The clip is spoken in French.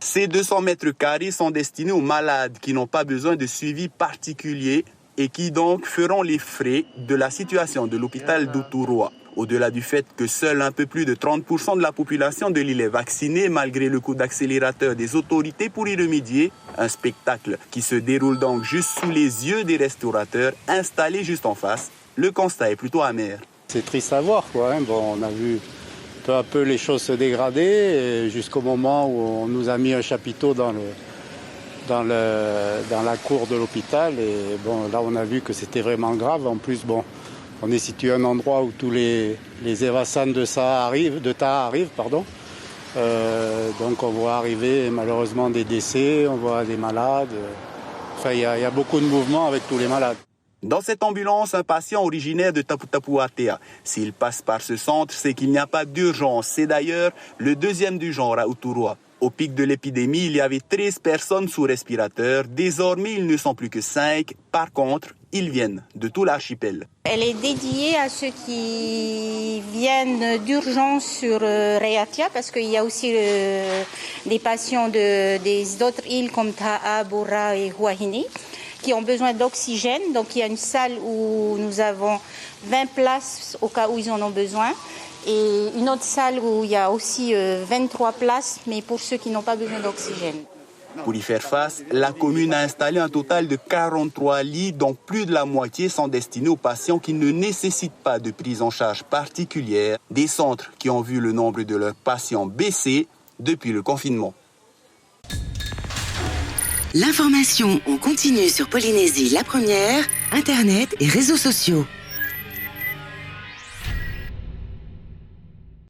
Ces 200 mètres carrés sont destinés aux malades qui n'ont pas besoin de suivi particulier et qui donc feront les frais de la situation de l'hôpital d'Outuroa. Au-delà du fait que seul un peu plus de 30% de la population de l'île est vaccinée, malgré le coup d'accélérateur des autorités pour y remédier, un spectacle qui se déroule donc juste sous les yeux des restaurateurs installés juste en face, le constat est plutôt amer. C'est triste à voir, quoi. Bon, on a vu peu à peu les choses se dégrader jusqu'au moment où on nous a mis un chapiteau dans la cour de l'hôpital. Et bon, là, on a vu que c'était vraiment grave. En plus, bon, on est situé à un endroit où tous les Evasans de Taha arrivent. Donc on voit arriver malheureusement des décès, on voit des malades. Enfin, il y a beaucoup de mouvements avec tous les malades. Dans cette ambulance, un patient originaire de Tapu-Tapu-Atea. S'il passe par ce centre, c'est qu'il n'y a pas d'urgence. C'est d'ailleurs le deuxième du genre à Outuroa. Au pic de l'épidémie, il y avait 13 personnes sous respirateur. Désormais, ils ne sont plus que 5. Par contre, ils viennent de tout l'archipel. Elle est dédiée à ceux qui viennent d'urgence sur Raiatea, parce qu'il y a aussi des patients des autres îles comme Taha, Bora et Huahine qui ont besoin d'oxygène. Donc il y a une salle où nous avons 20 places au cas où ils en ont besoin. Et une autre salle où il y a aussi 23 places, mais pour ceux qui n'ont pas besoin d'oxygène. Pour y faire face, la commune a installé un total de 43 lits, dont plus de la moitié sont destinés aux patients qui ne nécessitent pas de prise en charge particulière, des centres qui ont vu le nombre de leurs patients baisser depuis le confinement. L'information en continu sur Polynésie la première, Internet et réseaux sociaux.